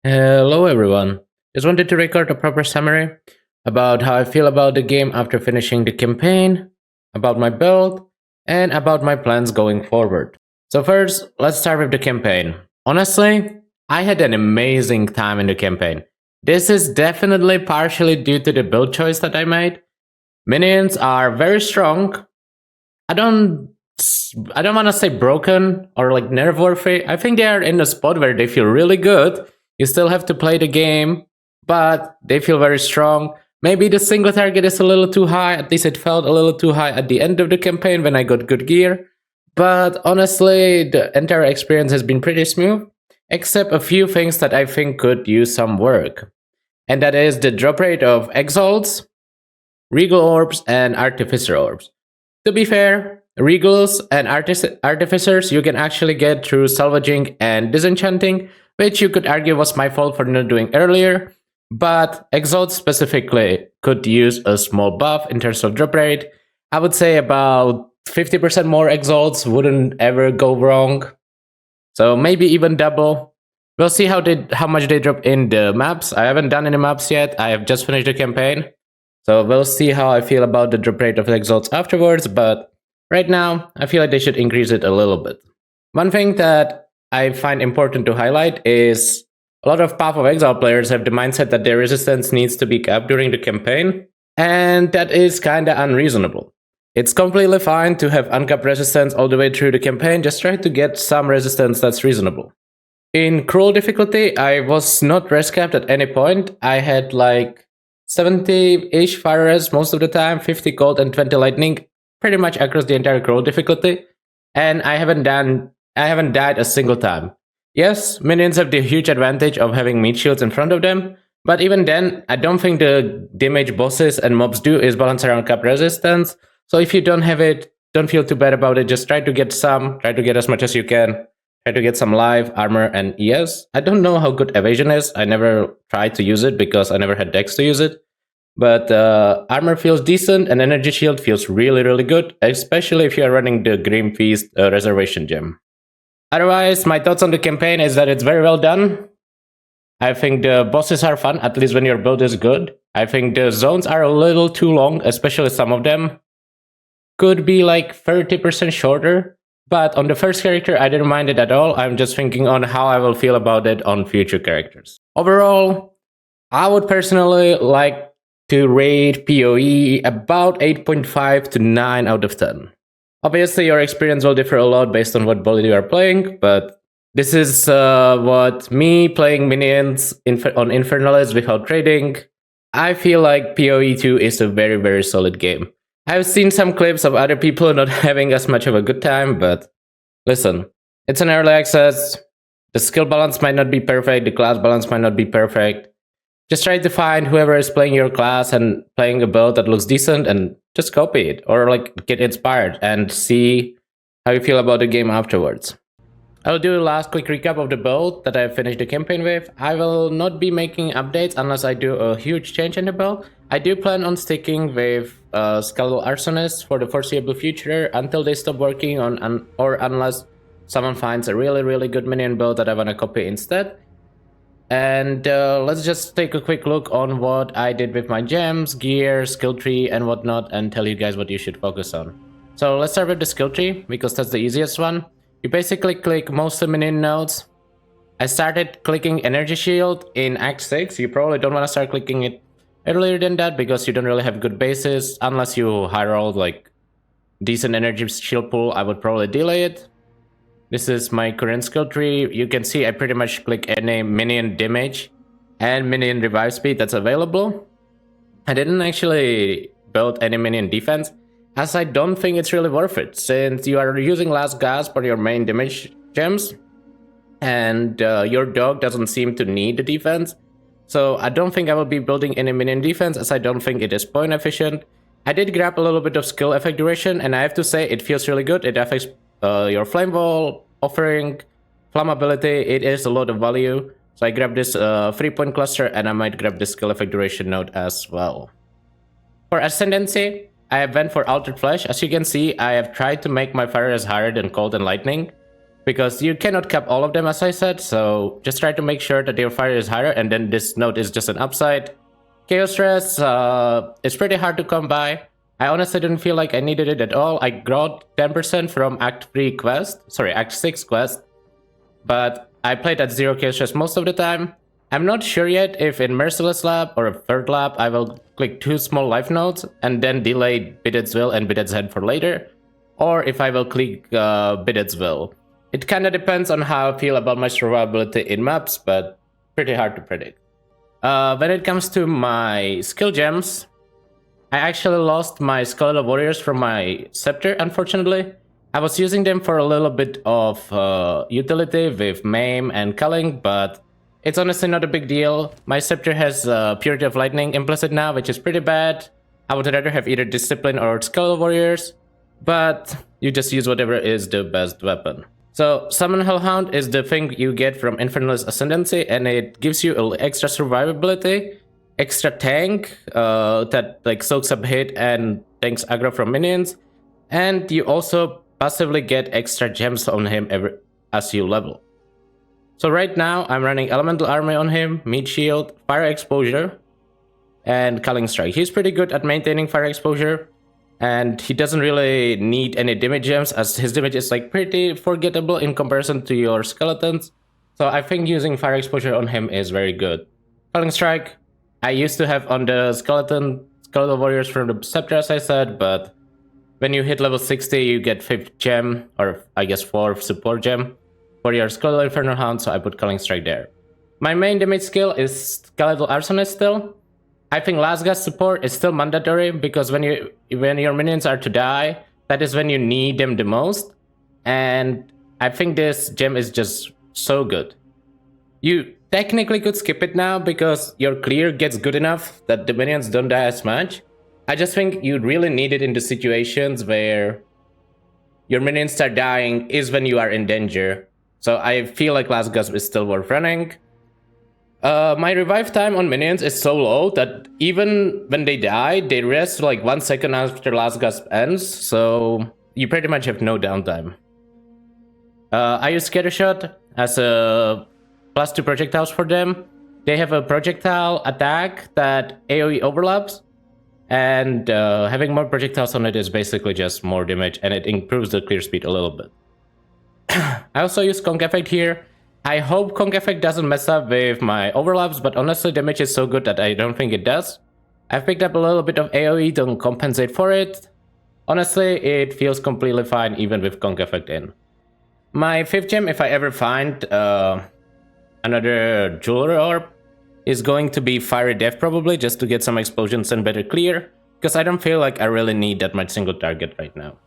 Hello everyone. Just wanted to record a proper summary about how I feel about the game after finishing the campaign, about my build, and about my plans going forward. So first, let's start with the campaign. Honestly, I had an amazing time in the campaign. This is definitely partially due to the build choice that I made. Minions are very strong. I don't I don't want to say broken or like nerve worthy. I think they are in a spot where they feel really good. You still have to play the game, but they feel very strong. Maybe the single target is a little too high. At least it felt a little too high at the end of the campaign when I got good gear. But honestly, the entire experience has been pretty smooth, except a few things that I think could use some work. And that is the drop rate of Exalts, Regal Orbs, and Artificer Orbs. To be fair, Regals and Artificers you can actually get through salvaging and disenchanting, which you could argue was my fault for not doing earlier, but Exalt specifically could use a small buff in terms of drop rate. I would say about 50% more Exalts wouldn't ever go wrong, so maybe even double. We'll see how much they drop in the maps. I haven't done any maps yet. I have just finished the campaign. So we'll see how I feel about the drop rate of Exalts afterwards, but right now, I feel like they should increase it a little bit. One thing that I find important to highlight is a lot of Path of Exile players have the mindset that their resistance needs to be capped during the campaign, and that is kinda unreasonable. It's completely fine to have uncapped resistance all the way through the campaign, just try to get some resistance that's reasonable. In Cruel difficulty, I was not res capped at any point. I had like 70-ish fire res most of the time, 50 cold and 20 lightning, pretty much across the entire Cruel difficulty. And I haven't died a single time. Yes, minions have the huge advantage of having meat shields in front of them, but even then, I don't think the damage bosses and mobs do is balance around cap resistance. So if you don't have it, don't feel too bad about it. Just try to get as much as you can. Try to get some life, armor, and ES. I don't know how good evasion is. I never tried to use it because I never had dex to use it. But armor feels decent and energy shield feels really, really good, especially if you are running the Grim Feast reservation gem. Otherwise, my thoughts on the campaign is that it's very well done. I think the bosses are fun, at least when your build is good. I think the zones are a little too long, especially some of them. Could be like 30% shorter. But on the first character, I didn't mind it at all. I'm just thinking on how I will feel about it on future characters. Overall, I would personally like to rate PoE about 8.5 to 9 out of 10. Obviously, your experience will differ a lot based on what build you are playing, but this is what me playing Minions on Infernalist without trading. I feel like PoE 2 is a very, very solid game. I've seen some clips of other people not having as much of a good time, but listen, it's an early access. The skill balance might not be perfect, the class balance might not be perfect. Just try to find whoever is playing your class and playing a build that looks decent and just copy it or like get inspired and see how you feel about the game afterwards. I'll do a last quick recap of the build that I finished the campaign with. I will not be making updates unless I do a huge change in the build. I do plan on sticking with Skeletal Arsonist for the foreseeable future until they stop working on, or unless someone finds a really, really good minion build that I want to copy instead. And let's just take a quick look on what I did with my gems, gear, skill tree, and whatnot, and tell you guys what you should focus on. So let's start with the skill tree, because that's the easiest one. You basically click most minion nodes. I started clicking Energy Shield in Act 6. You probably don't want to start clicking it earlier than that because you don't really have good bases. Unless you high rolled like decent Energy Shield pool, I would probably delay it. This is my current skill tree. You can see I pretty much click any minion damage and minion revive speed that's available. I didn't actually build any minion defense, as I don't think it's really worth it, since you are using Last Gasp for your main damage gems, and your dog doesn't seem to need the defense. So I don't think I will be building any minion defense, as I don't think it is point efficient. I did grab a little bit of skill effect duration, and I have to say it feels really good. It affects your flame wall, offering, flammability. It is a lot of value. So I grabbed this 3-point cluster, and I might grab this skill effect duration node as well. For Ascendancy, I have went for Altered Flesh. As you can see, I have tried to make my fire as higher than Cold and Lightning. because you cannot cap all of them, as I said, so just try to make sure that your fire is higher, and then this node is just an upside. Chaos Stress, it's pretty hard to come by. I honestly didn't feel like I needed it at all. I got 10% from Act 6 quest, but I played at 0 Chaos Stress most of the time. I'm not sure yet if in Merciless Lab or a third lab I will click 2 small life nodes and then delay Bidet's Will and Bidet's Head for later, or if I will click Bidet's Will. It kinda depends on how I feel about my survivability in maps, but pretty hard to predict. When it comes to my skill gems, I actually lost my Skeletal Warriors from my Scepter, unfortunately. I was using them for a little bit of utility with Maim and Culling, but it's honestly not a big deal. My Scepter has Purity of Lightning implicit now, which is pretty bad. I would rather have either Discipline or Skeletal Warriors, but you just use whatever is the best weapon. So Summon Hellhound is the thing you get from Infernalist Ascendancy, and it gives you extra survivability, extra tank that like soaks up hit and tanks aggro from minions, and you also passively get extra gems on him as you level. So right now I'm running Elemental Army on him, Meat Shield, Fire Exposure, and Culling Strike. He's pretty good at maintaining Fire Exposure, and he doesn't really need any damage gems, as his damage is like pretty forgettable in comparison to your skeletons. So I think using Fire Exposure on him is very good. Culling Strike, I used to have on the Skeletal Warriors from the Scepter, as I said, but when you hit level 60, you get 5th gem, or I guess 4th support gem for your Skeletal Infernal Hound, so I put Culling Strike there. My main damage skill is Skeletal Arsonist still. I think Last Gasp support is still mandatory, because when your minions are to die, that is when you need them the most. And I think this gem is just so good. You technically could skip it now, because your clear gets good enough that the minions don't die as much. I just think you really need it in the situations where your minions start dying is when you are in danger. So I feel like Last Gasp is still worth running. My revive time on minions is so low that even when they die, they rest like 1 second after Last Gasp ends, so you pretty much have no downtime. I use Scattershot as a +2 projectiles for them. They have a projectile attack that AoE overlaps, and having more projectiles on it is basically just more damage, and it improves the clear speed a little bit. I also use Conk Effect here. I hope Conk Effect doesn't mess up with my overlaps, but honestly damage is so good that I don't think it does. I've picked up a little bit of AoE to compensate for it. Honestly, it feels completely fine even with Conk Effect in. My 5th gem, if I ever find another Jeweler Orb, is going to be Fiery Death probably, just to get some explosions and better clear, because I don't feel like I really need that much single target right now.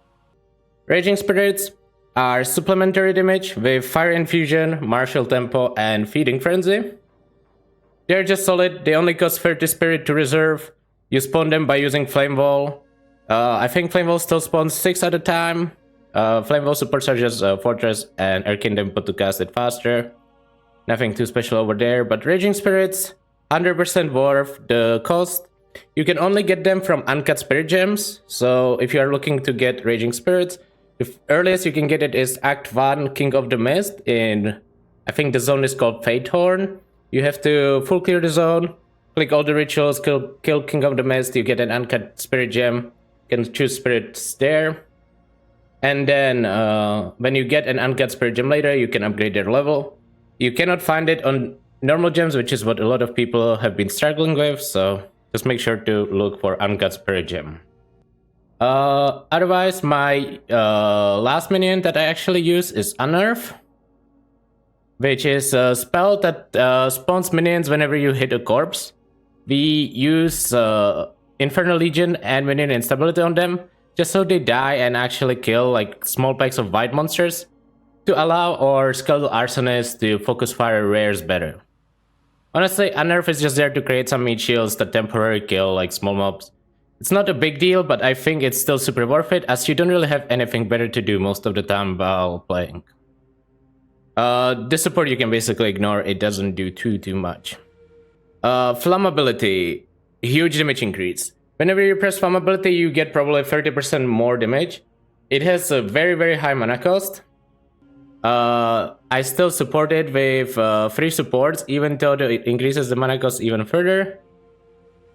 Raging Spirits are supplementary damage with Fire Infusion, Martial Tempo, and Feeding Frenzy. They're just solid. They only cost 30 Spirit to reserve. You spawn them by using Flame Wall. I think Flame Wall still spawns 6 at a time. Flame Wall supercharges Fortress and Air Kingdom put to cast it faster. Nothing too special over there, but Raging Spirits, 100% worth the cost. You can only get them from Uncut Spirit Gems, so if you are looking to get Raging Spirits, the earliest you can get it is Act 1, King of the Mist, in, I think the zone is called Fatehorn. You have to full clear the zone, click all the rituals, kill King of the Mist, you get an Uncut Spirit Gem, you can choose spirits there. And then when you get an Uncut Spirit Gem later, you can upgrade their level. You cannot find it on normal gems, which is what a lot of people have been struggling with, so just make sure to look for Uncut Spirit Gem. Otherwise, my last minion that I actually use is Unnerve, which is a spell that spawns minions whenever you hit a corpse. We use Infernal Legion and Minion Instability on them, just so they die and actually kill like small packs of white monsters, to allow our Skeletal Arsonist to focus fire rares better. Honestly, Unnerve is just there to create some meat shields that temporarily kill like small mobs. It's not a big deal, but I think it's still super worth it, as you don't really have anything better to do most of the time while playing. This support you can basically ignore, it doesn't do too much. Flammability, huge damage increase. Whenever you press Flammability, you get probably 30% more damage. It has a very high mana cost. I still support it with free supports, even though it increases the mana cost even further.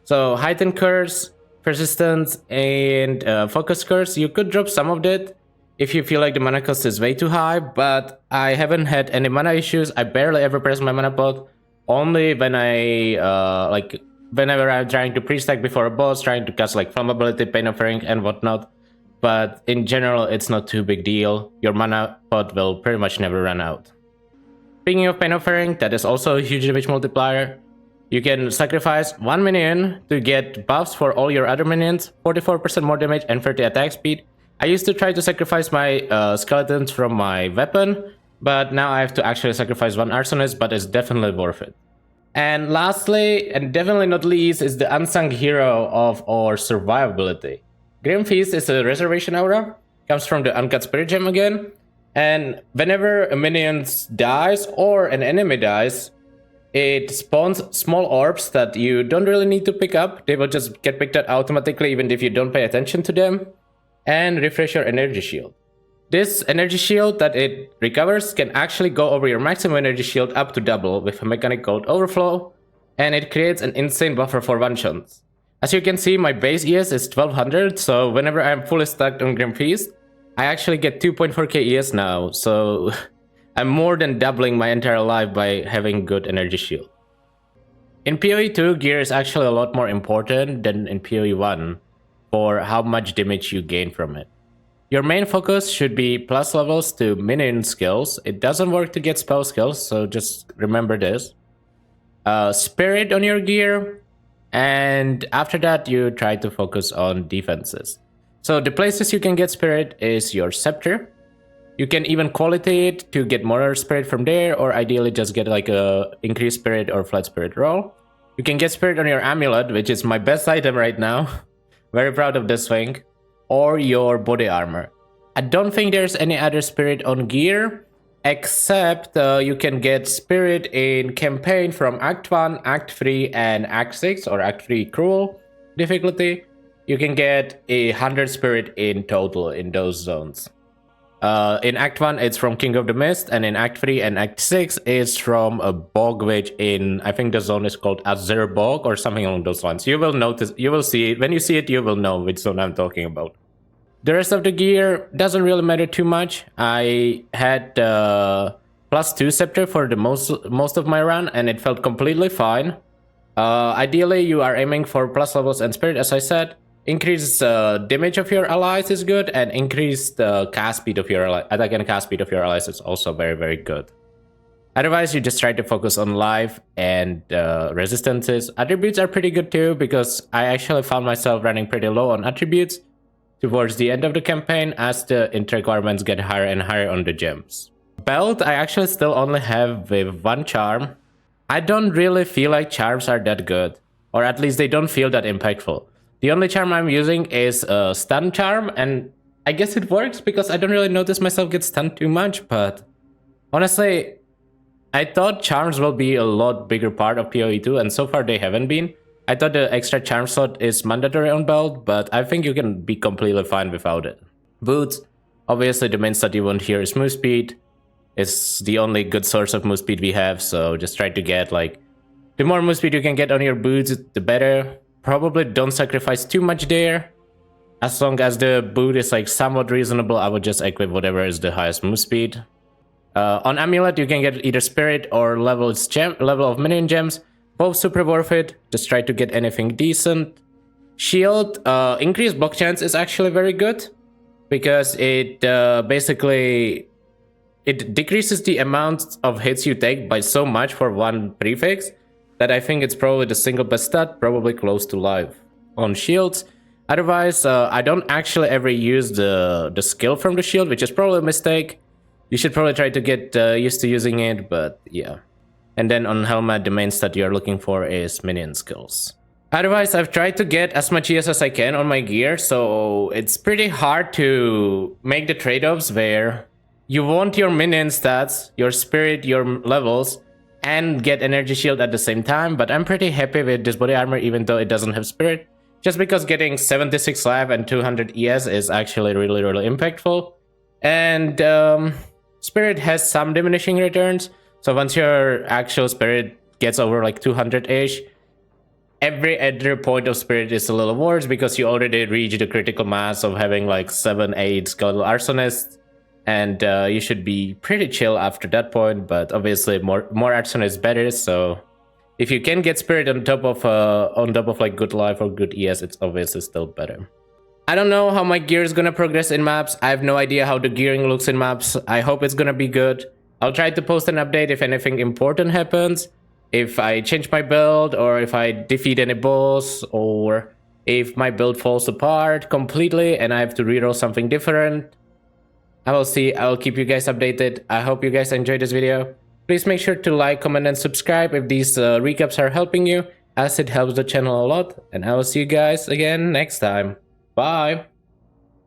So Heightened Curse, Persistence, and Focus Curse, you could drop some of that if you feel like the mana cost is way too high, but I haven't had any mana issues. I barely ever press my mana pot, only when whenever I'm trying to pre-stack before a boss, trying to cast like Flammability, Pain Offering, and whatnot. But in general, it's not too big deal. Your mana pot will pretty much never run out. Speaking of Pain Offering, that is also a huge damage multiplier. You can sacrifice 1 minion to get buffs for all your other minions, 44% more damage and 30 attack speed. I used to try to sacrifice my skeletons from my weapon, but now I have to actually sacrifice 1 arsonist, but it's definitely worth it. And lastly, and definitely not least, is the unsung hero of our survivability. Grim Feast is a reservation aura, comes from the Uncut Spirit Gem again, and whenever a minion dies or an enemy dies, it spawns small orbs that you don't really need to pick up. They will just get picked up automatically even if you don't pay attention to them, and refresh your energy shield. This energy shield that it recovers can actually go over your maximum energy shield up to double with a mechanic called Overflow, and it creates an insane buffer for one-shots. As you can see, my base ES is 1200, so whenever I'm fully stacked on Grim Feast, I actually get 2.4k ES now, so I'm more than doubling my entire life by having good energy shield. In PoE 2, gear is actually a lot more important than in PoE 1 for how much damage you gain from it. Your main focus should be plus levels to minion skills. It doesn't work to get spell skills, so just remember this. Spirit on your gear, and after that you try to focus on defenses. So the places you can get spirit is your scepter. You can even quality it to get more spirit from there, or ideally just get like a increased spirit or flat spirit roll. You can get spirit on your amulet, which is my best item right now. Very proud of this thing. Or your body armor. I don't think there's any other spirit on gear, except you can get spirit in campaign from Act 1, Act 3, and Act 6, or Act 3 Cruel difficulty. You can get 100 spirit in total in those zones. In Act 1, it's from King of the Mist, and in Act 3 and Act 6, it's from a bog witch in, I think the zone is called Azure Bog, or something along those lines. You will notice, you will see it. When you see it, you will know which zone I'm talking about. The rest of the gear doesn't really matter too much. I had +2 scepter for the most of my run, and it felt completely fine. Ideally, you are aiming for plus levels and spirit, as I said. Increased damage of your allies is good, and increased cast speed of your attack and cast speed of your allies is also very, very good. Otherwise, you just try to focus on life and resistances. Attributes are pretty good too, because I actually found myself running pretty low on attributes towards the end of the campaign as the int requirements get higher and higher on the gems. Belt, I actually still only have with 1 charm. I don't really feel like charms are that good, or at least they don't feel that impactful. The only charm I'm using is a stun charm, and I guess it works because I don't really notice myself get stunned too much, but honestly, I thought charms will be a lot bigger part of PoE 2, and so far they haven't been. I thought the extra charm slot is mandatory on belt, but I think you can be completely fine without it. Boots, obviously the main stat you want here is move speed. It's the only good source of move speed we have, so just try to get like, the more move speed you can get on your boots, the better. Probably don't sacrifice too much there. As long as the boot is like somewhat reasonable, I would just equip whatever is the highest move speed. On amulet, you can get either spirit or level of minion gems. Both super worth it. Just try to get anything decent. Shield, increased block chance is actually very good, because it basically it decreases the amount of hits you take by so much for one prefix that I think it's probably the single best stat, probably close to life on shields. Otherwise, I don't actually ever use the skill from the shield, which is probably a mistake. You should probably try to get used to using it, but yeah. And then on helmet, the main stat you're looking for is minion skills. Otherwise, I've tried to get as much ES as I can on my gear, so it's pretty hard to make the trade-offs where you want your minion stats, your spirit, your levels, and get energy shield at the same time. But I'm pretty happy with this body armor, even though it doesn't have spirit, just because getting 76 life and 200 ES is actually really, really impactful. And Spirit has some diminishing returns. So once your actual spirit gets over like 200-ish, every other point of spirit is a little worse because you already reached the critical mass of having like 7-8 skeletal arsonists, and you should be pretty chill after that point. But obviously more arsonists is better, so if you can get spirit on top of like good life or good ES, it's obviously still better. I don't know how my gear is gonna progress in maps. I have no idea how the gearing looks in maps. I hope it's gonna be good. I'll try to post an update if anything important happens. If I change my build, or if I defeat any boss, or if my build falls apart completely and I have to reroll something different. I will see. I'll keep you guys updated. I hope you guys enjoyed this video. Please make sure to like, comment, and subscribe if these recaps are helping you, as it helps the channel a lot. And I will see you guys again next time. Bye!